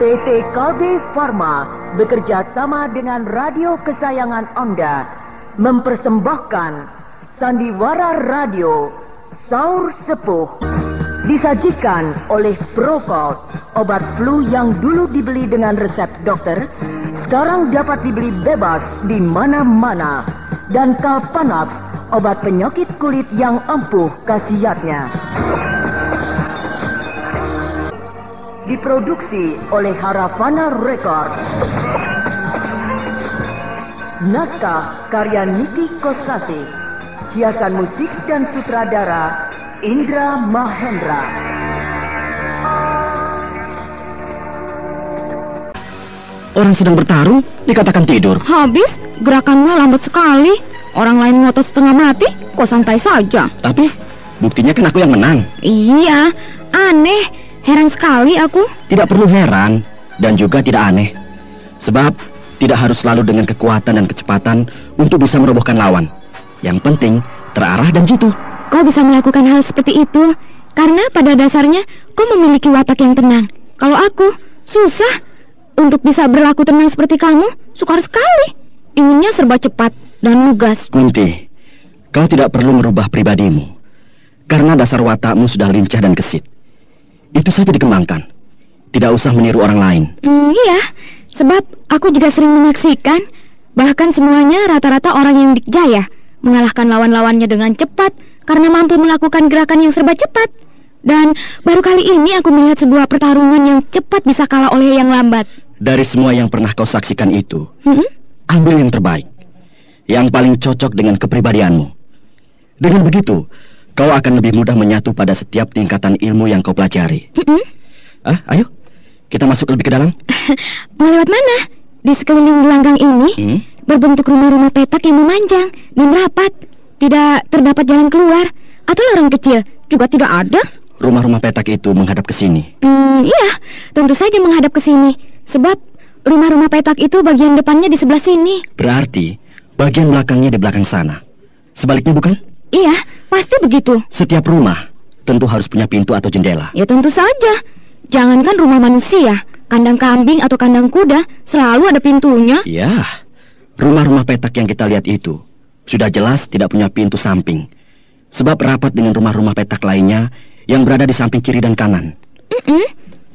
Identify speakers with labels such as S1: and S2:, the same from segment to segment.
S1: PT KB Pharma bekerja sama dengan radio kesayangan Anda mempersembahkan Sandiwara Radio Saur Sepuh, disajikan oleh Procold, obat flu yang dulu dibeli dengan resep dokter, sekarang dapat dibeli bebas di mana-mana, dan Kalpanax, obat penyakit kulit yang ampuh khasiatnya. Diproduksi oleh Haravana Record. Naskah karya Niki Kosasi. Hiasan musik dan sutradara Indra Mahendra.
S2: Orang sedang bertarung dikatakan tidur.
S3: Habis, gerakanmu lambat sekali. Orang lain ngotot setengah mati, kok santai saja.
S2: Tapi buktinya kan aku yang menang.
S3: Iya, aneh. Heran sekali aku.
S2: Tidak perlu heran dan juga tidak aneh. Sebab tidak harus selalu dengan kekuatan dan kecepatan untuk bisa merobohkan lawan. Yang penting terarah dan jitu.
S3: Kau bisa melakukan hal seperti itu karena pada dasarnya kau memiliki watak yang tenang. Kalau aku susah. Untuk bisa berlaku tenang seperti kamu, sukar sekali. Inginnya serba cepat dan lugas.
S2: Kunti, kau tidak perlu merubah pribadimu. Karena dasar watakmu sudah lincah dan gesit. Itu saja dikembangkan. Tidak usah meniru orang lain.
S3: Iya, sebab aku juga sering menyaksikan. Bahkan semuanya rata-rata orang yang dikjaya mengalahkan lawan-lawannya dengan cepat karena mampu melakukan gerakan yang serba cepat. Dan baru kali ini aku melihat sebuah pertarungan yang cepat bisa kalah oleh yang lambat.
S2: Dari semua yang pernah kau saksikan itu, ambil yang terbaik, yang paling cocok dengan kepribadianmu. Dengan begitu, kau akan lebih mudah menyatu pada setiap tingkatan ilmu yang kau pelajari. Ayo, kita masuk lebih ke dalam.
S3: Mau lewat mana? Di sekeliling gelanggang ini berbentuk rumah-rumah petak yang memanjang dan rapat. Tidak terdapat jalan keluar. Atau lorong kecil juga tidak ada.
S2: Rumah-rumah petak itu menghadap ke sini.
S3: Iya, tentu saja menghadap ke sini. Sebab rumah-rumah petak itu bagian depannya di sebelah sini.
S2: Berarti bagian belakangnya di belakang sana. Sebaliknya bukan?
S3: Iya, pasti begitu.
S2: Setiap rumah tentu harus punya pintu atau jendela.
S3: Ya tentu saja. Jangankan rumah manusia, kandang kambing atau kandang kuda selalu ada pintunya.
S2: Iya, rumah-rumah petak yang kita lihat itu sudah jelas tidak punya pintu samping. Sebab rapat dengan rumah-rumah petak lainnya yang berada di samping kiri dan kanan.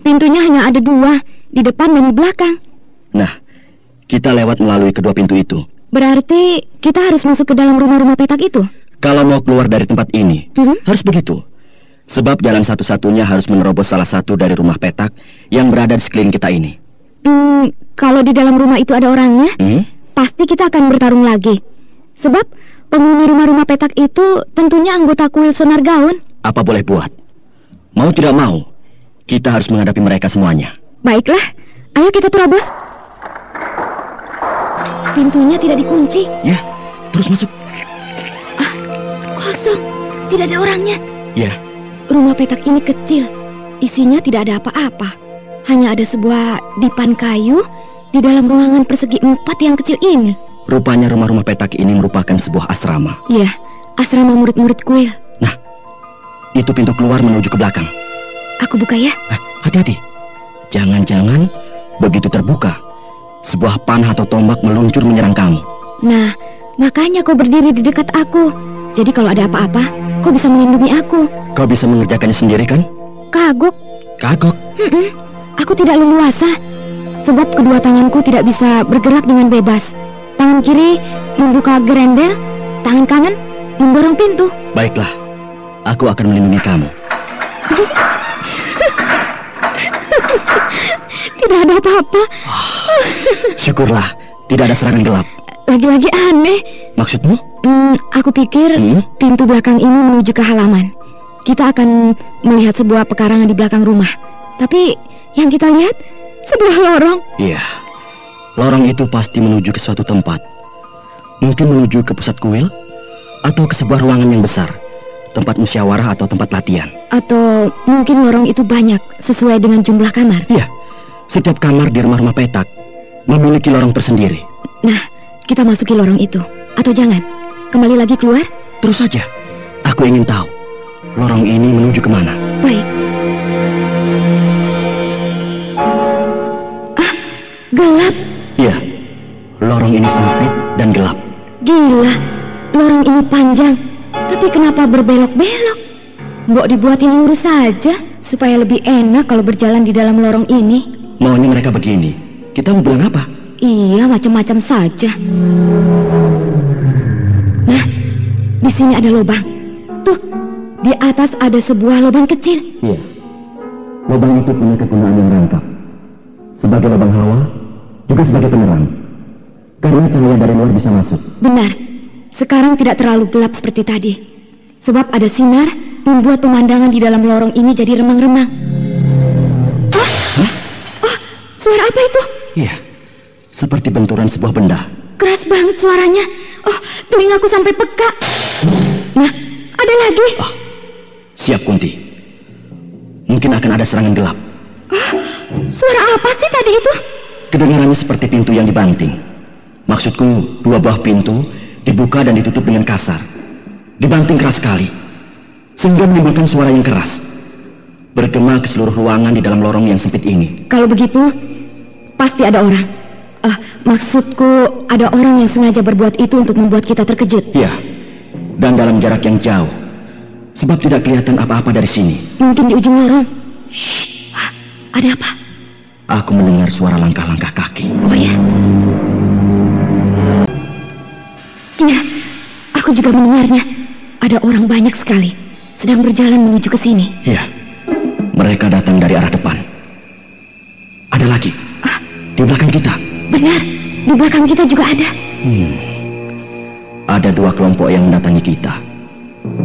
S3: Pintunya hanya ada dua, di depan dan di belakang.
S2: Nah, kita lewat melalui kedua pintu itu.
S3: Berarti kita harus masuk ke dalam rumah-rumah petak itu?
S2: Kalau mau keluar dari tempat ini, harus begitu. Sebab jalan satu-satunya harus menerobos salah satu dari rumah petak yang berada di sekeliling kita ini.
S3: Kalau di dalam rumah itu ada orangnya, pasti kita akan bertarung lagi. Sebab penghuni rumah-rumah petak itu tentunya anggota kuil Sonar Gaun.
S2: Apa boleh buat? Mau tidak mau, kita harus menghadapi mereka semuanya.
S3: Baiklah, ayo kita terobos. Pintunya tidak dikunci.
S2: Ya, terus masuk.
S3: Kosong, tidak ada orangnya.
S2: Ya.
S3: Rumah petak ini kecil, isinya tidak ada apa-apa. Hanya ada sebuah dipan kayu di dalam ruangan persegi 4 yang kecil ini.
S2: Rupanya rumah-rumah petak ini merupakan sebuah asrama.
S3: Iya, asrama murid-murid kuil.
S2: Nah, itu pintu keluar menuju ke belakang.
S3: Aku buka ya.
S2: Hati-hati. Jangan-jangan begitu terbuka, sebuah panah atau tombak meluncur menyerang kamu.
S3: Nah, makanya kau berdiri di dekat aku. Jadi kalau ada apa-apa, kau bisa melindungi aku.
S2: Kau bisa mengerjakannya sendiri kan?
S3: Kagok.
S2: Kagok?
S3: Aku tidak leluasa. Sebab kedua tanganku tidak bisa bergerak dengan bebas. Tangan kiri membuka gerendel, tangan kanan mendorong pintu.
S2: Baiklah, aku akan melindungi kamu.
S3: Tidak ada apa-apa.
S2: Syukurlah, tidak ada serangan gelap.
S3: Lagi-lagi aneh.
S2: Maksudmu?
S3: Aku pikir pintu belakang ini menuju ke halaman. Kita akan melihat sebuah pekarangan di belakang rumah. Tapi Yang kita lihat sebuah lorong.
S2: Iya, lorong itu pasti menuju ke suatu tempat. Mungkin menuju ke pusat kuil, atau ke sebuah ruangan yang besar, tempat musyawarah atau tempat latihan.
S3: Atau mungkin lorong itu banyak sesuai dengan jumlah kamar.
S2: Iya, setiap kamar di rumah-rumah petak memiliki lorong tersendiri.
S3: Nah, kita masuki lorong itu. Atau jangan, kembali lagi keluar?
S2: Terus saja, aku ingin tahu lorong ini menuju kemana.
S3: Baik. Gelap.
S2: Iya, lorong ini sempit dan gelap.
S3: Gila, lorong ini panjang, tapi kenapa berbelok-belok? Mbok dibuat yang lurus saja, supaya lebih enak kalau berjalan di dalam lorong ini.
S2: Maunya mereka begini, kita mau bilang apa?
S3: Iya, macam-macam saja. Nah, di sini ada lubang. Tuh, di atas ada sebuah lubang kecil.
S2: Iya, lubang itu punya kegunaan yang lengkap. Sebagai lubang hawa, juga sebagai penerang. Karena cahaya dari luar bisa masuk.
S3: Benar, sekarang tidak terlalu gelap seperti tadi. Sebab ada sinar membuat pemandangan di dalam lorong ini jadi remang-remang.
S2: Hah?
S3: Oh, suara apa itu?
S2: Iya, seperti benturan sebuah benda.
S3: Keras banget suaranya. Oh, telingaku sampai peka. Nah, ada lagi.
S2: Oh, siap Kunti. Mungkin akan ada serangan gelap.
S3: Suara apa sih tadi itu?
S2: Kedengarannya seperti pintu yang dibanting. Maksudku, dua buah pintu dibuka dan ditutup dengan kasar. Dibanting keras sekali, sehingga menimbulkan suara yang keras, bergema ke seluruh ruangan di dalam lorong yang sempit ini.
S3: Kalau begitu, pasti ada orang. Maksudku, ada orang yang sengaja berbuat itu untuk membuat kita terkejut.
S2: Iya, dan dalam jarak yang jauh, sebab tidak kelihatan apa-apa dari sini.
S3: Mungkin di ujung lorong. Shh, ada apa?
S2: Aku mendengar suara langkah-langkah kaki.
S3: Oh ya? Iya, aku juga mendengarnya. Ada orang banyak sekali sedang berjalan menuju ke sini.
S2: Iya, mereka datang dari arah depan. Ada lagi di belakang kita.
S3: Benar, di belakang kita juga ada.
S2: Ada dua kelompok yang mendatangi kita.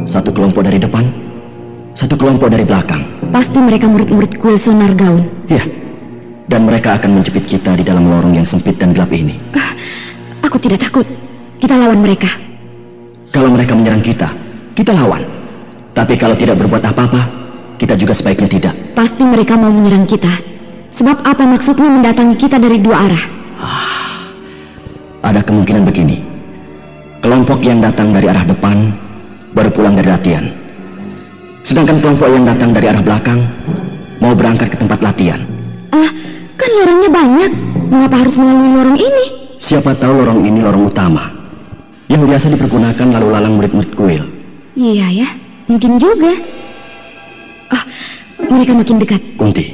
S2: Satu kelompok dari depan, satu kelompok dari belakang.
S3: Pasti mereka murid-murid kuil Sonar Gaun.
S2: Iya, dan mereka akan menjepit kita di dalam lorong yang sempit dan gelap ini.
S3: Aku tidak takut. Kita lawan mereka.
S2: Kalau mereka menyerang kita, kita lawan. Tapi kalau tidak berbuat apa-apa, kita juga sebaiknya tidak.
S3: Pasti mereka mau menyerang kita. Sebab apa maksudnya mendatangi kita dari dua arah?
S2: Ada kemungkinan begini. Kelompok yang datang dari arah depan baru pulang dari latihan. Sedangkan kelompok yang datang dari arah belakang mau berangkat ke tempat latihan.
S3: Kan lorongnya banyak. Mengapa harus melalui lorong ini?
S2: Siapa tahu lorong ini lorong utama yang biasa dipergunakan lalu lalang murid-murid kuil.
S3: Iya ya, mungkin juga. Mereka makin dekat.
S2: Kunti,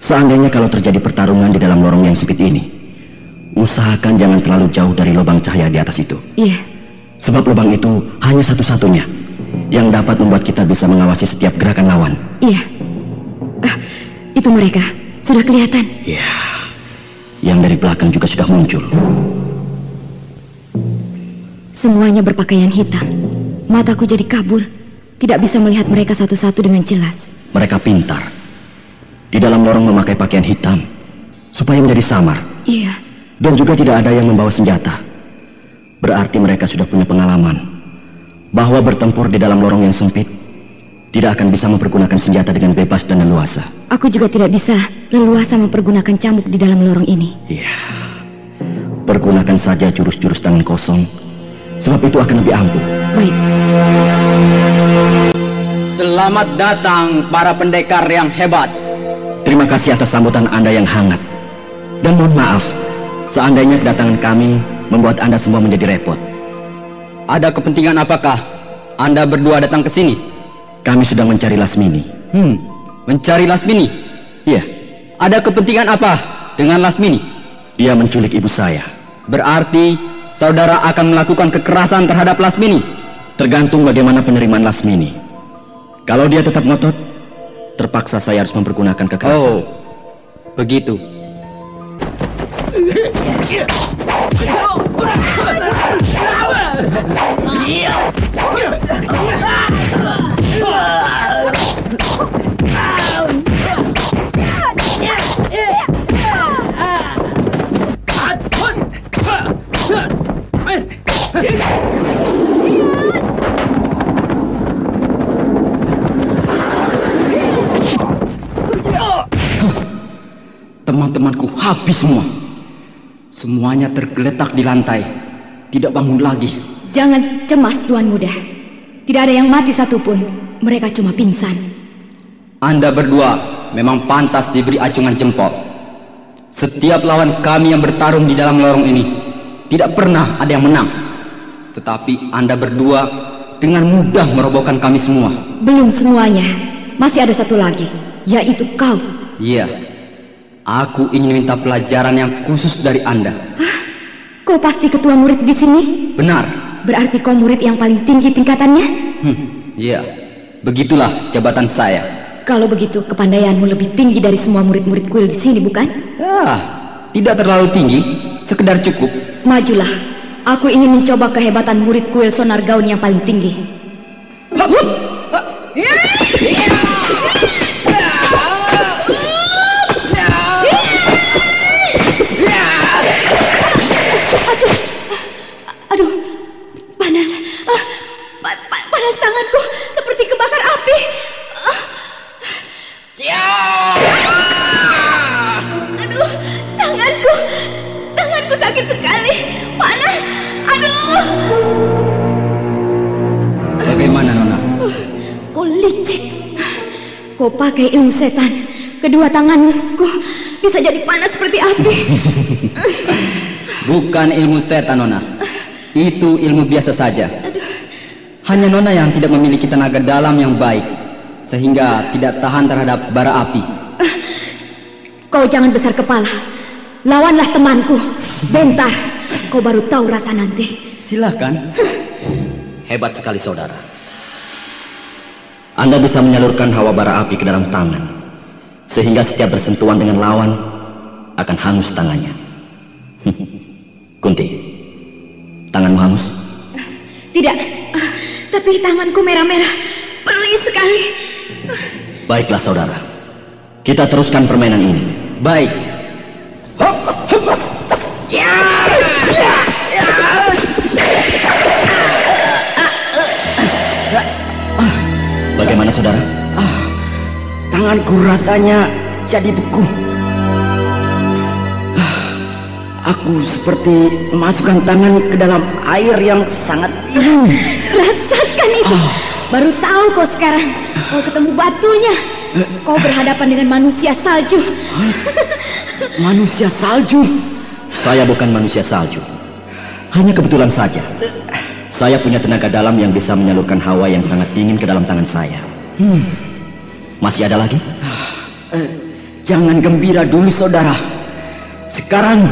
S2: seandainya kalau terjadi pertarungan di dalam lorong yang sempit ini, usahakan jangan terlalu jauh dari lubang cahaya di atas itu.
S3: Iya.
S2: Sebab lubang itu hanya satu-satunya yang dapat membuat kita bisa mengawasi setiap gerakan lawan.
S3: Iya. Itu mereka, sudah kelihatan.
S2: Iya. Yang dari belakang juga sudah muncul.
S3: Semuanya berpakaian hitam. Mataku jadi kabur. Tidak bisa melihat mereka satu-satu dengan jelas.
S2: Mereka pintar. Di dalam lorong memakai pakaian hitam supaya menjadi samar.
S3: Iya.
S2: Dan juga tidak ada yang membawa senjata. Berarti mereka sudah punya pengalaman bahwa bertempur di dalam lorong yang sempit tidak akan bisa mempergunakan senjata dengan bebas dan leluasa.
S3: Aku juga tidak bisa leluasa mempergunakan cambuk di dalam lorong ini.
S2: Iya. Pergunakan saja jurus-jurus tangan kosong, sebab itu akan lebih ampuh.
S3: Baik.
S4: Selamat datang para pendekar yang hebat.
S2: Terima kasih atas sambutan Anda yang hangat. Dan mohon maaf, seandainya kedatangan kami membuat Anda semua menjadi repot.
S4: Ada kepentingan apakah Anda berdua datang ke sini?
S2: Kami sedang mencari Lasmini.
S4: Mencari Lasmini?
S2: Iya.
S4: Ada kepentingan apa dengan Lasmini?
S2: Dia menculik ibu saya.
S4: Berarti saudara akan melakukan kekerasan terhadap Lasmini?
S2: Tergantung bagaimana penerimaan Lasmini. Kalau dia tetap ngotot, terpaksa saya harus mempergunakan kekerasan.
S4: Oh, begitu. teman-temanku habis semua. Semuanya tergeletak di lantai, tidak bangun lagi.
S3: Jangan cemas, Tuan Muda. Tidak ada yang mati satupun. Mereka cuma pingsan.
S4: Anda berdua memang pantas diberi acungan jempol. Setiap lawan kami yang bertarung di dalam lorong ini tidak pernah ada yang menang. Tetapi Anda berdua dengan mudah merobohkan kami semua.
S3: Belum semuanya. Masih ada satu lagi, yaitu kau.
S4: Iya, aku ingin minta pelajaran yang khusus dari Anda.
S3: Hah? Kau pasti ketua murid di sini?
S4: Benar.
S3: Berarti kau murid yang paling tinggi tingkatannya?
S4: Iya, begitulah jabatan saya.
S3: Kalau begitu, kepandaianmu lebih tinggi dari semua murid-murid kuil di sini, bukan?
S4: Ya, tidak terlalu tinggi, sekedar cukup.
S3: Majulah, aku ingin mencoba kehebatan murid kuil sonar gaun yang paling tinggi. Aduh, panas. Panas tanganku, seperti kebakar api. Aduh, tanganku sakit sekali. Panas. Aduh.
S4: Bagaimana, Nona?
S3: Kau licik. Kau pakai ilmu setan. Kedua tanganku bisa jadi panas seperti api.
S4: Bukan ilmu setan, Nona. Itu ilmu biasa saja. Hanya Nona yang tidak memiliki tenaga dalam yang baik, sehingga tidak tahan terhadap bara api.
S3: Kau jangan besar kepala. Lawanlah temanku, Bentar. Kau baru tahu rasa nanti.
S4: Silakan.
S2: Hebat sekali, saudara. Anda bisa menyalurkan hawa bara api ke dalam tangan, sehingga setiap bersentuhan dengan lawan akan hangus tangannya. Kunti, tanganmu hangus?
S3: Tidak, tapi tanganku merah-merah, perih sekali.
S2: Baiklah, saudara. Kita teruskan permainan ini.
S4: Baik.
S2: Bagaimana, saudara?
S5: Tanganku rasanya jadi beku. Aku seperti memasukkan tangan ke dalam air yang sangat dingin.
S3: Rasakan itu. Baru tahu kau sekarang. Kau ketemu batunya. Kau berhadapan dengan manusia salju.
S5: Manusia salju?
S2: Saya bukan manusia salju. Hanya kebetulan saja saya punya tenaga dalam yang bisa menyalurkan hawa yang sangat dingin ke dalam tangan saya. Masih ada lagi?
S5: Jangan gembira dulu, saudara. Sekarang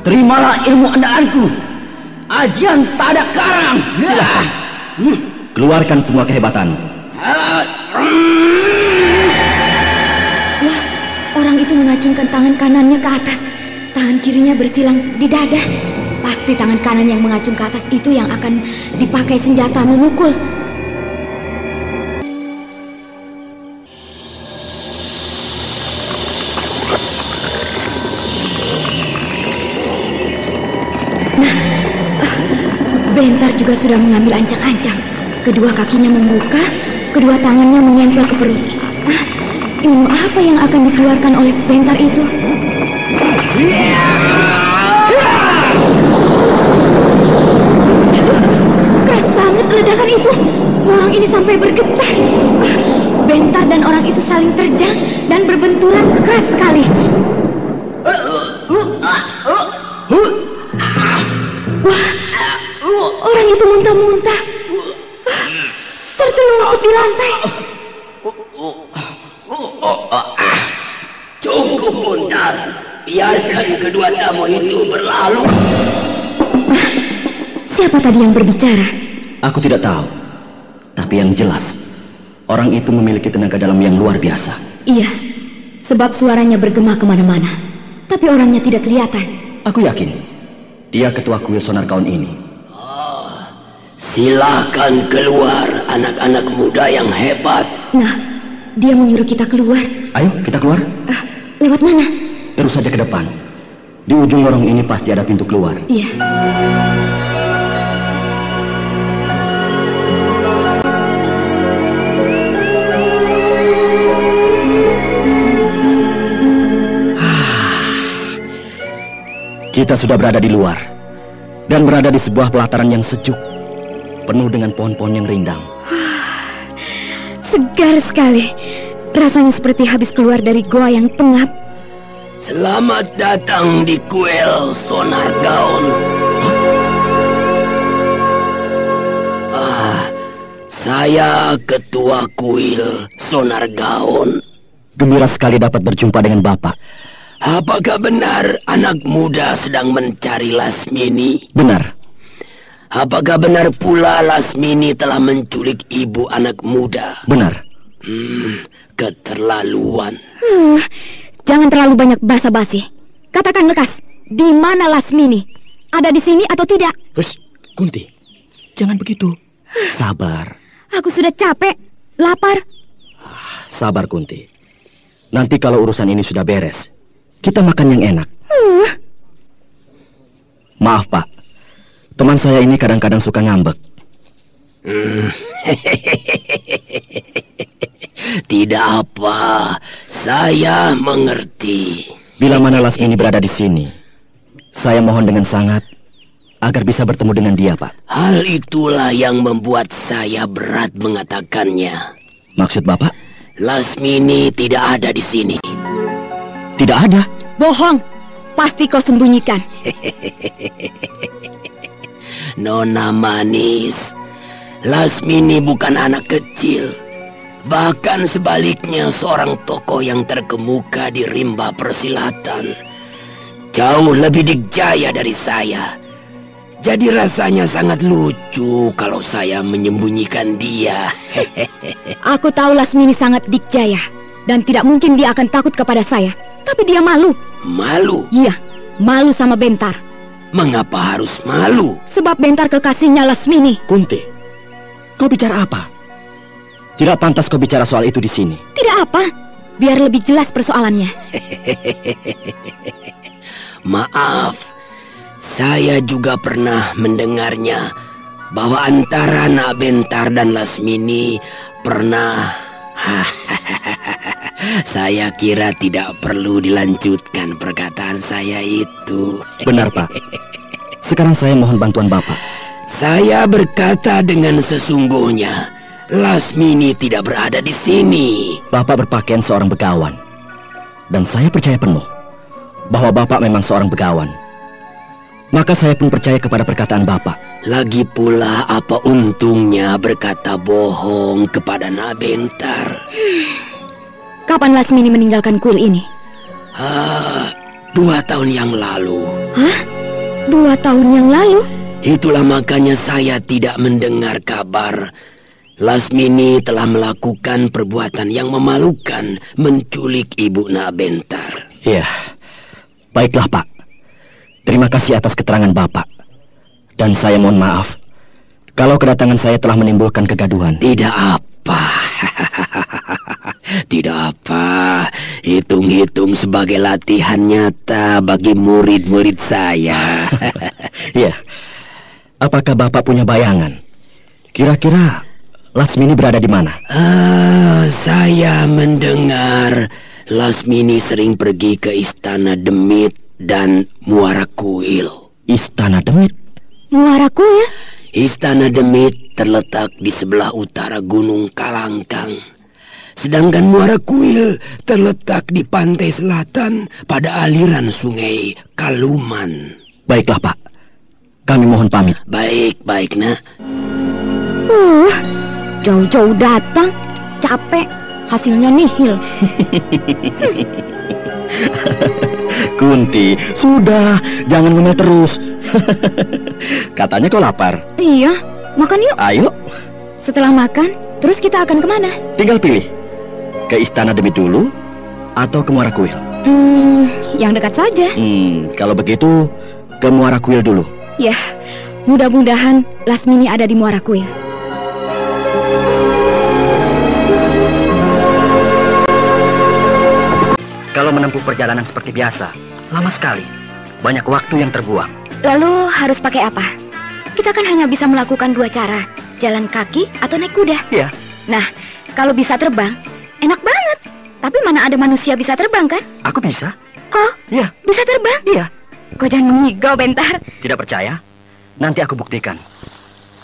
S5: terimalah ilmu andalanku, ajian Tada Karang.
S2: Silakan. Keluarkan semua kehebatanmu.
S3: Wah, orang itu mengacungkan tangan kanannya ke atas. Tangan kirinya bersilang di dada. Pasti tangan kanan yang mengacung ke atas itu yang akan dipakai senjata memukul. Nah, Bentar juga sudah mengambil ancang-ancang. Kedua kakinya membuka, kedua tangannya menempel ke perut. Ilmu apa yang akan dikeluarkan oleh Bentar itu? Keras banget ledakan itu. Lorong ini sampai bergetar. Bentar dan orang itu saling terjang dan berbenturan keras sekali. Wah, orang itu muntah-muntah. Tertelungkup di lantai.
S5: Cukup, Bentar. Biarkan kedua tamu itu berlalu.
S3: Siapa tadi yang berbicara?
S2: Aku tidak tahu. Tapi yang jelas, orang itu memiliki tenaga dalam yang luar biasa.
S3: Iya, sebab suaranya bergema kemana-mana. Tapi orangnya tidak kelihatan.
S2: Aku yakin, dia ketua kuil sonar gaun ini.
S5: Silakan keluar, anak-anak muda yang hebat.
S3: Nah, dia menyuruh kita keluar.
S2: Ayo, kita keluar.
S3: Lewat mana?
S2: Terus saja ke depan. Di ujung lorong ini pasti ada pintu keluar.
S3: Iya.
S2: Kita sudah berada di luar dan berada di sebuah pelataran yang sejuk, penuh dengan pohon-pohon yang rindang.
S3: Segar sekali. Rasanya seperti habis keluar dari goa yang pengap.
S6: Selamat datang di kuil Sonargaon. Saya ketua kuil Sonargaon.
S2: Gembira sekali dapat berjumpa dengan Bapak.
S6: Apakah benar anak muda sedang mencari Lasmini?
S2: Benar.
S6: Apakah benar pula Lasmini telah menculik ibu anak muda?
S2: Benar.
S6: Keterlaluan.
S3: Jangan terlalu banyak basa-basi. Katakan lekas, di mana Lasmini? Ada di sini atau tidak?
S2: Hush, Kunti, jangan begitu. Sabar.
S3: Aku sudah capek, lapar.
S2: Sabar, Kunti. Nanti kalau urusan ini sudah beres, kita makan yang enak. Maaf, Pak. Teman saya ini kadang-kadang suka ngambek.
S6: Tidak apa, saya mengerti.
S2: Bila mana Lasmini berada di sini, saya mohon dengan sangat agar bisa bertemu dengan dia, Pak.
S6: Hal itulah yang membuat saya berat mengatakannya.
S2: Maksud Bapak?
S6: Lasmini tidak ada di sini.
S2: Tidak ada.
S3: Bohong, pasti kau sembunyikan.
S6: Nona manis, Lasmini bukan anak kecil. Bahkan sebaliknya seorang tokoh yang terkemuka di rimba persilatan. Jauh lebih dikjaya dari saya. Jadi rasanya sangat lucu kalau saya menyembunyikan dia.
S3: Aku tahu Lasmini sangat dikjaya, dan tidak mungkin dia akan takut kepada saya. Tapi dia malu.
S6: Malu?
S3: Iya, malu sama Bentar.
S6: Mengapa harus malu?
S3: Sebab Bentar kekasihnya Lasmini.
S2: Kunti, kau bicara apa? Tidak pantas kau bicara soal itu di sini.
S3: Tidak apa, biar lebih jelas persoalannya.
S6: Maaf, saya juga pernah mendengarnya bahwa antara Nak Bentar dan Lasmini pernah... Saya kira tidak perlu dilanjutkan perkataan saya itu.
S2: Benar, Pak. Sekarang saya mohon bantuan Bapak.
S6: Saya berkata dengan sesungguhnya, Lasmini tidak berada di sini.
S2: Bapak berpakaian seorang begawan, dan saya percaya penuh bahwa Bapak memang seorang begawan. Maka saya pun percaya kepada perkataan Bapak.
S6: Lagi pula apa untungnya berkata bohong kepada Nak Bentar?
S3: Kapan Lasmini meninggalkan kuil ini?
S6: 2 tahun yang lalu.
S3: Hah? 2 tahun yang lalu?
S6: Itulah makanya saya tidak mendengar kabar Lasmini telah melakukan perbuatan yang memalukan, menculik ibu Nak Bentar.
S2: Iya, baiklah Pak. Terima kasih atas keterangan Bapak. Dan saya mohon maaf kalau kedatangan saya telah menimbulkan kegaduhan.
S6: Tidak apa. Tidak apa. Hitung-hitung sebagai latihan nyata bagi murid-murid saya.
S2: Iya. Apakah Bapak punya bayangan? Kira-kira Lasmini berada di mana?
S6: Saya mendengar Lasmini sering pergi ke Istana Demit dan Muara Kuil.
S2: Istana Demit?
S3: Muara Kuil?
S6: Istana Demit terletak di sebelah utara Gunung Kalangkang. Sedangkan Muara Kuil terletak di pantai selatan pada aliran sungai Kaluman.
S2: Baiklah Pak, kami mohon pamit.
S6: Baik Nak.
S3: Jauh-jauh datang, capek, hasilnya nihil.
S2: Kunti, sudah, jangan ngemeh terus. Katanya kau lapar.
S3: Iya, makan yuk.
S2: Ayo.
S3: Setelah makan, terus kita akan kemana?
S2: Tinggal pilih, ke Istana Demit dulu atau ke Muara Kuil?
S3: Yang dekat saja.
S2: Kalau begitu, ke Muara Kuil dulu.
S3: Ya, mudah-mudahan Lasmini ada di Muara Kuil.
S2: Kalau menempuh perjalanan seperti biasa, lama sekali. Banyak waktu yang terbuang.
S3: Lalu harus pakai apa? Kita kan hanya bisa melakukan 2 cara. Jalan kaki atau naik kuda.
S2: Iya.
S3: Nah, kalau bisa terbang, enak banget. Tapi mana ada manusia bisa terbang kan?
S2: Aku bisa.
S3: Kok?
S2: Iya.
S3: Bisa terbang?
S2: Iya.
S3: Kau jangan mengigau, Bentar.
S2: Tidak percaya? Nanti aku buktikan.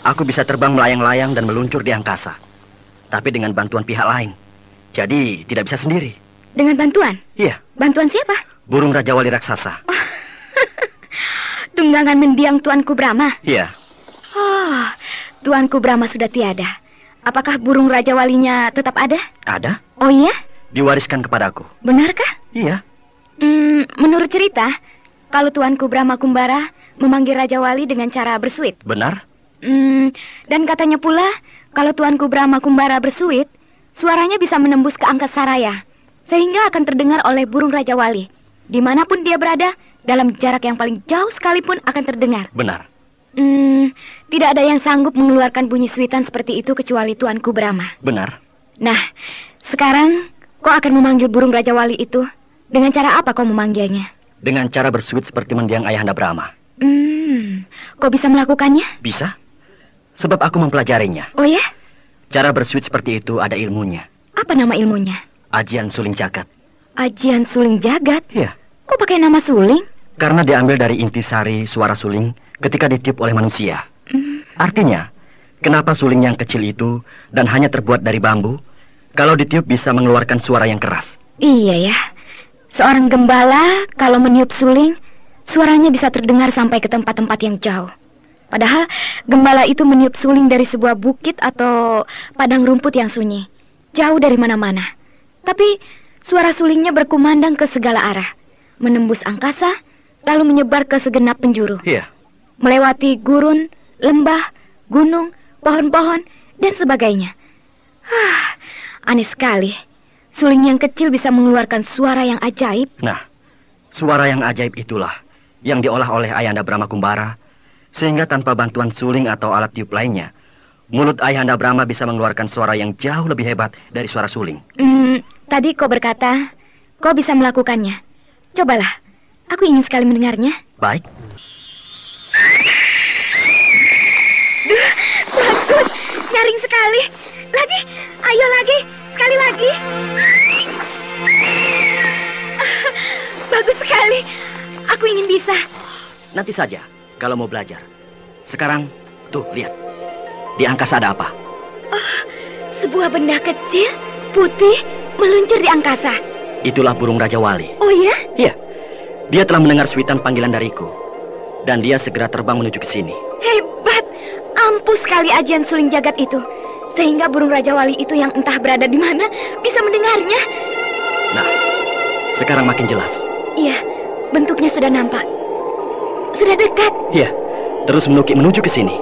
S2: Aku bisa terbang melayang-layang dan meluncur di angkasa. Tapi dengan bantuan pihak lain. Jadi tidak bisa sendiri.
S3: Dengan bantuan?
S2: Iya.
S3: Bantuan siapa?
S2: Burung Raja Wali raksasa.
S3: Oh. Tunggangan mendiang Tuanku Brahma?
S2: Iya.
S3: Oh, Tuanku Brahma sudah tiada. Apakah burung Raja Walinya tetap ada?
S2: Ada.
S3: Oh iya?
S2: Diwariskan kepadaku.
S3: Benarkah?
S2: Iya.
S3: Menurut cerita, kalau Tuanku Brahma Kumbara memanggil Raja Wali dengan cara bersuit.
S2: Benar?
S3: Dan katanya pula, kalau Tuanku Brahma Kumbara bersuit, suaranya bisa menembus ke angkasa raya, sehingga akan terdengar oleh burung Raja Wali. Dimanapun dia berada, dalam jarak yang paling jauh sekalipun akan terdengar.
S2: Benar.
S3: Tidak ada yang sanggup mengeluarkan bunyi suitan seperti itu kecuali Tuanku Brahma.
S2: Benar.
S3: Nah, sekarang kau akan memanggil burung Raja Wali itu. Dengan cara apa kau memanggilnya?
S2: Dengan cara bersuit seperti mendiang Ayahanda Brahma.
S3: Kau bisa melakukannya?
S2: Bisa. Sebab aku mempelajarinya.
S3: Oh ya?
S2: Cara bersuit seperti itu ada ilmunya.
S3: Apa nama ilmunya?
S2: Ajian Suling Jagat.
S3: Ajian Suling Jagat?
S2: Iya.
S3: Kok pakai nama suling?
S2: Karena diambil dari intisari suara suling ketika ditiup oleh manusia. Artinya, kenapa suling yang kecil itu dan hanya terbuat dari bambu, kalau ditiup bisa mengeluarkan suara yang keras?
S3: Iya ya. Seorang gembala kalau meniup suling, suaranya bisa terdengar sampai ke tempat-tempat yang jauh. Padahal gembala itu meniup suling dari sebuah bukit atau padang rumput yang sunyi, jauh dari mana-mana. Tapi suara sulingnya berkumandang ke segala arah, menembus angkasa, lalu menyebar ke segenap penjuru.
S2: Iya.
S3: Melewati gurun, lembah, gunung, pohon-pohon, dan sebagainya. Aneh sekali. Suling yang kecil bisa mengeluarkan suara yang ajaib.
S2: Nah, suara yang ajaib itulah yang diolah oleh Ayahanda Brahma Kumbara, sehingga tanpa bantuan suling atau alat tiup lainnya, mulut Ayahanda Brahma bisa mengeluarkan suara yang jauh lebih hebat dari suara suling.
S3: Tadi kau berkata, kau bisa melakukannya. Cobalah, aku ingin sekali mendengarnya.
S2: Baik.
S3: Bagus, nyaring sekali. Lagi, ayo lagi, sekali lagi. Bagus sekali. Aku ingin bisa.
S2: Nanti saja, kalau mau belajar. Sekarang, tuh, lihat. Di angkasa ada apa?
S3: Sebuah benda kecil, putih, meluncur di angkasa.
S2: Itulah burung Raja Wali.
S3: Oh ya?
S2: Iya. Dia telah mendengar suitan panggilan dariku. Dan dia segera terbang menuju ke sini.
S3: Hebat. Ampuh sekali ajian Suling Jagat itu. Sehingga burung Raja Wali itu yang entah berada di mana bisa mendengarnya.
S2: Nah, sekarang makin jelas.
S3: Iya, bentuknya sudah nampak. Sudah dekat.
S2: Iya, terus menukik menuju ke sini.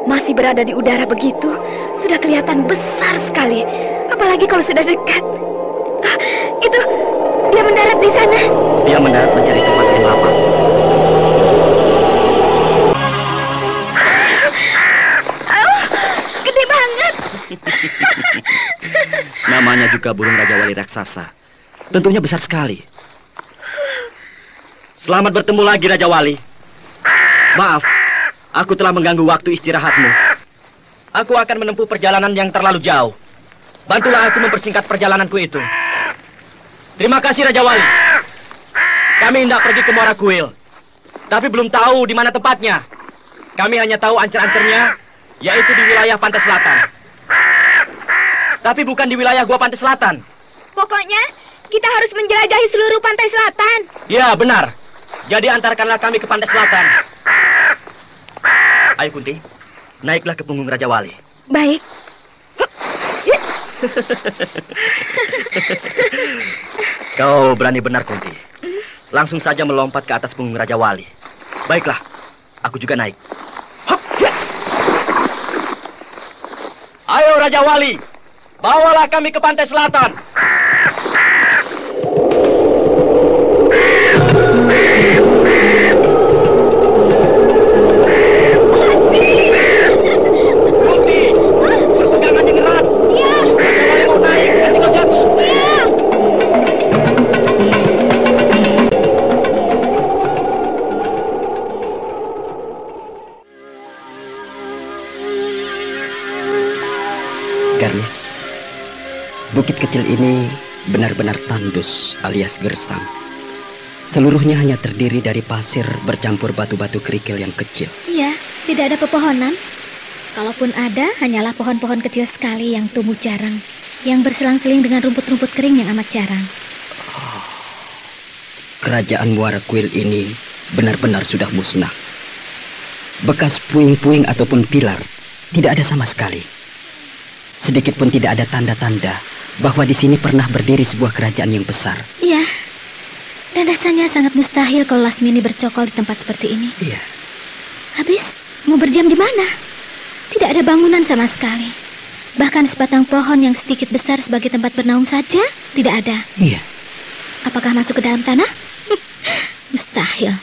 S3: Masih berada di udara begitu, sudah kelihatan besar sekali. Apalagi kalau sudah dekat. Itu, dia mendarat di sana.
S2: Dia mendarat mencari tempat yang lapang.
S3: Gede banget.
S2: Namanya juga burung Raja Wali raksasa. Tentunya besar sekali. Selamat bertemu lagi, Raja Wali. Maaf, aku telah mengganggu waktu istirahatmu. Aku akan menempuh perjalanan yang terlalu jauh. Bantulah aku mempersingkat perjalananku itu. Terima kasih, Raja Wali. Kami hendak pergi ke Muara Kuil, tapi belum tahu di mana tempatnya. Kami hanya tahu ancer-ancernya, yaitu di wilayah pantai selatan. Tapi bukan di wilayah Gua Pantai Selatan.
S3: Pokoknya, kita harus menjelajahi seluruh pantai selatan.
S2: Ya, benar. Jadi antarkanlah kami ke pantai selatan. Ayo, Kunti. Naiklah ke punggung Raja Wali.
S3: Baik.
S2: Kau berani benar, Kunti. Langsung saja melompat ke atas punggung Raja Wali. Baiklah, aku juga naik. Ayo, Raja Wali. Bawalah kami ke pantai selatan.
S4: Garnis, bukit kecil ini benar-benar tandus alias gersang.
S7: Seluruhnya hanya terdiri dari pasir bercampur batu-batu kerikil yang kecil.
S3: Iya, tidak ada pepohonan. Kalaupun ada, hanyalah pohon-pohon kecil sekali yang tumbuh jarang, yang berselang-seling dengan rumput-rumput kering yang amat jarang.
S7: Kerajaan Muara Kuil ini benar-benar sudah musnah. Bekas puing-puing ataupun pilar tidak ada sama sekali. Sedikit pun tidak ada tanda-tanda bahwa di sini pernah berdiri sebuah kerajaan yang besar.
S3: Iya, dan rasanya sangat mustahil kalau Lasmini bercokol di tempat seperti ini.
S7: Iya.
S3: Habis, mau berdiam di mana? Tidak ada bangunan sama sekali. Bahkan sebatang pohon yang sedikit besar sebagai tempat bernaung saja tidak ada.
S7: Iya.
S3: Apakah masuk ke dalam tanah? Mustahil.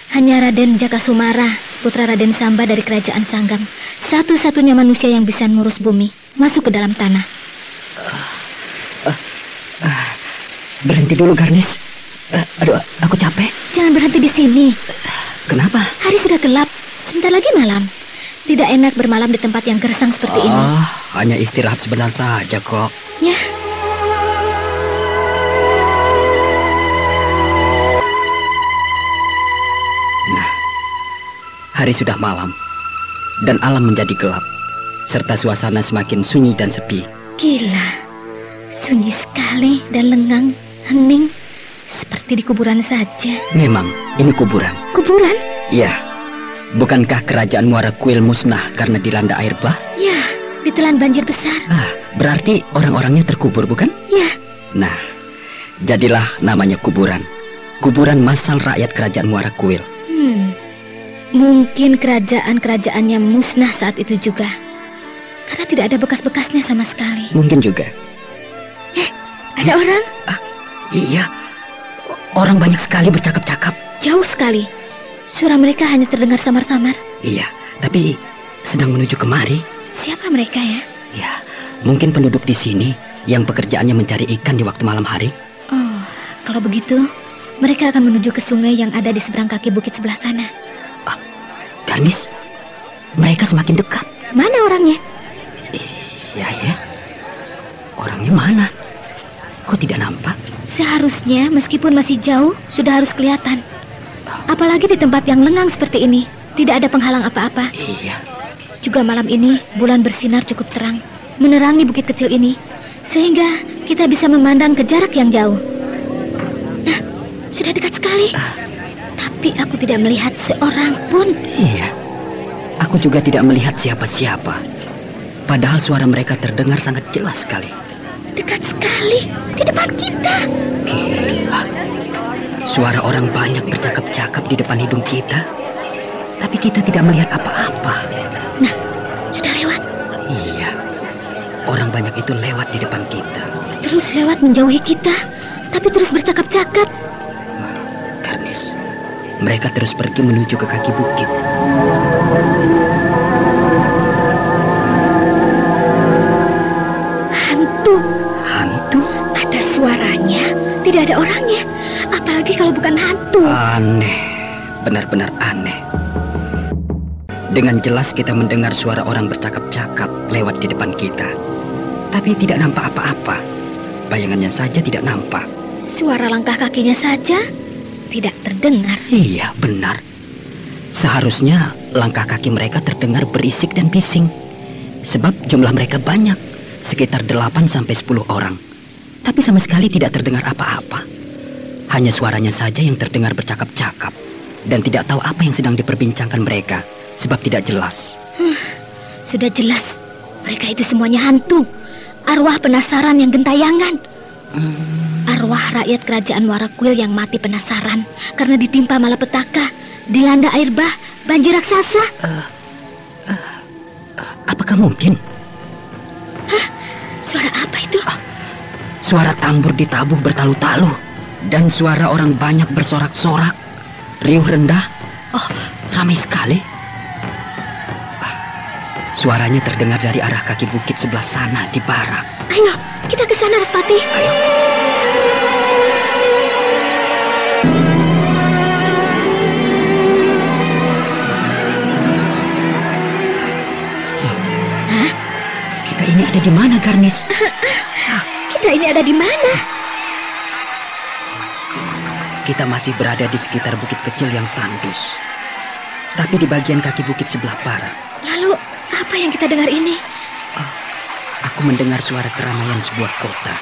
S3: Hanya Raden Jakasumara, putra Raden Samba dari kerajaan Sanggam, satu-satunya manusia yang bisa mengurus bumi, masuk ke dalam tanah.
S7: Berhenti dulu, Garnis. Aduh, aku capek.
S3: Jangan berhenti di sini.
S7: Kenapa?
S3: Hari sudah gelap, sebentar lagi malam. Tidak enak bermalam di tempat yang gersang seperti ini.
S7: Hanya istirahat sebentar saja kok.
S3: Ya.
S7: Nah, hari sudah malam dan alam menjadi gelap, serta suasana semakin sunyi dan sepi.
S3: Gila, sunyi sekali dan lengang, hening, seperti di kuburan saja.
S7: Memang, ini kuburan.
S3: Kuburan?
S7: Iya. Bukankah kerajaan Muara Kuil musnah karena dilanda air bah?
S3: Ya, ditelan banjir besar.
S7: Berarti orang-orangnya terkubur, bukan?
S3: Ya.
S7: Nah, jadilah namanya kuburan. Kuburan massal rakyat kerajaan Muara Kuil.
S3: Mungkin kerajaan-kerajaannya musnah saat itu juga, karena tidak ada bekas-bekasnya sama sekali.
S7: Mungkin juga.
S3: Ada orang?
S7: Iya, orang banyak sekali bercakap-cakap.
S3: Jauh sekali. Suara mereka hanya terdengar samar-samar.
S7: Iya, tapi sedang menuju kemari.
S3: Siapa mereka ya?
S7: Ya, mungkin penduduk di sini yang pekerjaannya mencari ikan di waktu malam hari.
S3: Oh, kalau begitu, mereka akan menuju ke sungai yang ada di seberang kaki bukit sebelah sana.
S7: Garnis, mereka semakin dekat.
S3: Mana orangnya?
S7: Iya ya. Orangnya mana? Kok tidak nampak?
S3: Seharusnya meskipun masih jauh, sudah harus kelihatan. Apalagi di tempat yang lengang seperti ini, tidak ada penghalang apa-apa.
S7: Iya.
S3: Juga malam ini, bulan bersinar cukup terang, menerangi bukit kecil ini, sehingga kita bisa memandang ke jarak yang jauh. Nah, sudah dekat sekali. Tapi aku tidak melihat seorang pun.
S7: Iya, aku juga tidak melihat siapa-siapa. Padahal suara mereka terdengar sangat jelas sekali.
S3: Dekat sekali, di depan kita.
S7: Gila. Suara orang banyak bercakap-cakap di depan hidung kita. Tapi kita tidak melihat apa-apa.
S3: Nah, sudah lewat.
S7: Iya, orang banyak itu lewat di depan kita.
S3: Terus lewat menjauhi kita, tapi terus bercakap-cakap.
S7: Garnis, mereka terus pergi menuju ke kaki bukit.
S3: Hantu.
S7: Hantu?
S3: Ada suaranya, tidak ada orangnya. Apalagi kalau bukan hantu.
S7: Aneh, benar-benar aneh. Dengan jelas kita mendengar suara orang bercakap-cakap lewat di depan kita. Tapi tidak nampak apa-apa. Bayangannya saja tidak nampak.
S3: Suara langkah kakinya saja tidak terdengar.
S7: Iya, benar. Seharusnya langkah kaki mereka terdengar berisik dan bising. Sebab jumlah mereka banyak, sekitar 8-10 orang. Tapi sama sekali tidak terdengar apa-apa. Hanya suaranya saja yang terdengar bercakap-cakap. Dan tidak tahu apa yang sedang diperbincangkan mereka, sebab tidak jelas.
S3: Sudah jelas, mereka itu semuanya hantu. Arwah penasaran yang gentayangan. Arwah rakyat kerajaan Muara Kuil yang mati penasaran karena ditimpa malapetaka, dilanda air bah, banjir raksasa.
S7: Apakah mungkin?
S3: Suara apa itu?
S7: Suara tambur ditabuh bertalu-talu. Dan suara orang banyak bersorak-sorak. Riuh rendah. Ramai sekali. Suaranya terdengar dari arah kaki bukit sebelah sana di barat.
S3: Ayo, kita ke sana, Respati.
S7: Ayo. Kita ini ada di mana, Garnis?
S3: Kita ini ada di mana?
S7: kita masih berada di sekitar bukit kecil yang tandus. Tapi di bagian kaki bukit sebelah barat.
S3: Lalu, apa yang kita dengar ini?
S7: Aku mendengar suara keramaian sebuah kota.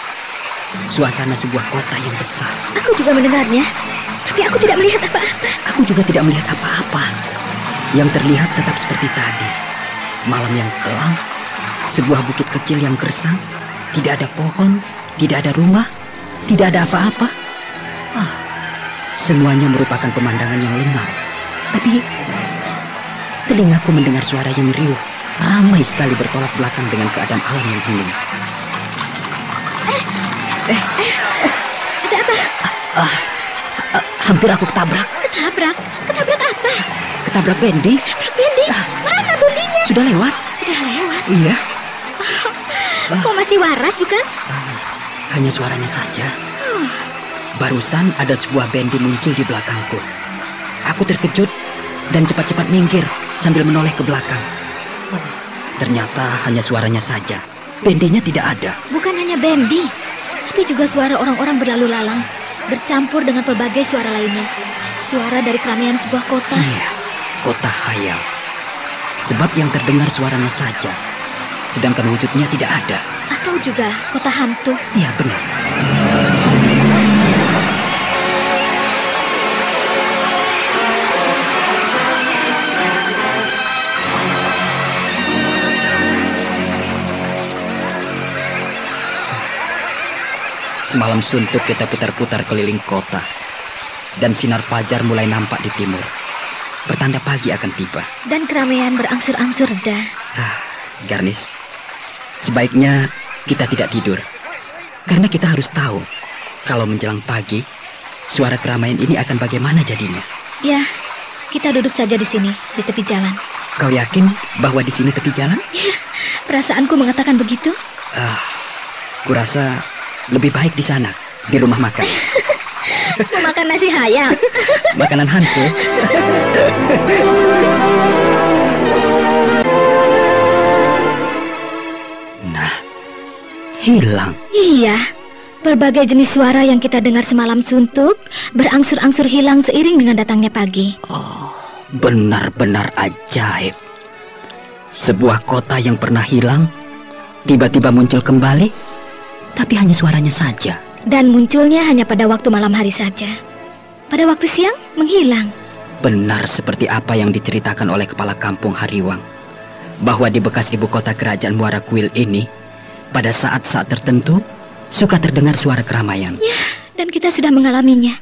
S7: Suasana sebuah kota yang besar.
S3: Aku juga mendengarnya, tapi aku tidak melihat apa-apa.
S7: Aku juga tidak melihat apa-apa. Yang terlihat tetap seperti tadi. Malam yang kelam, sebuah bukit kecil yang gersang, tidak ada pohon, tidak ada rumah, tidak ada apa-apa. Semuanya merupakan pemandangan yang lengang. Tapi telingaku mendengar suara yang riuh, ramai sekali bertolak belakang dengan keadaan alam yang hening.
S3: Ada apa?
S7: Hampir aku ketabrak.
S3: Ketabrak? Ketabrak apa?
S7: Ketabrak Bendi.
S3: Bendi? Mana Bendinya?
S7: Sudah lewat.
S3: Sudah lewat?
S7: Iya.
S3: Kok masih waras, bukan?
S7: Hanya suaranya saja. Barusan ada sebuah Bendi muncul di belakangku. Aku terkejut dan cepat-cepat minggir sambil menoleh ke belakang. Ternyata hanya suaranya saja. Bendinya tidak ada.
S3: Bukan hanya Bendi, tapi juga suara orang-orang berlalu lalang, bercampur dengan pelbagai suara lainnya. Suara dari keramaian sebuah kota.
S7: Iya, kota khayal. Sebab yang terdengar suaranya saja, sedangkan wujudnya tidak ada.
S3: Atau juga kota hantu.
S7: Iya, benar. Semalam suntuk kita putar-putar keliling kota, dan sinar fajar mulai nampak di timur. Pertanda pagi akan tiba.
S3: Dan keramaian berangsur-angsur reda.
S7: Garnis, sebaiknya kita tidak tidur. Karena kita harus tahu, kalau menjelang pagi, suara keramaian ini akan bagaimana jadinya.
S3: Ya, kita duduk saja di sini, di tepi jalan.
S7: Kau yakin bahwa di sini tepi jalan?
S3: Ya, perasaanku mengatakan begitu.
S7: Kurasa lebih baik di sana, di rumah makan.
S3: Memakan nasi hayam.
S7: Makanan hantu. Nah, hilang.
S3: Iya, berbagai jenis suara yang kita dengar semalam suntuk berangsur-angsur hilang seiring dengan datangnya pagi.
S7: Benar-benar ajaib. Sebuah kota yang pernah hilang tiba-tiba muncul kembali, tapi hanya suaranya saja.
S3: Dan munculnya hanya pada waktu malam hari saja. Pada waktu siang menghilang.
S7: Benar seperti apa yang diceritakan oleh kepala kampung Hariwang, bahwa di bekas ibu kota kerajaan Muara Kuil ini, pada saat-saat tertentu suka terdengar suara keramaian.
S3: Ya, dan kita sudah mengalaminya.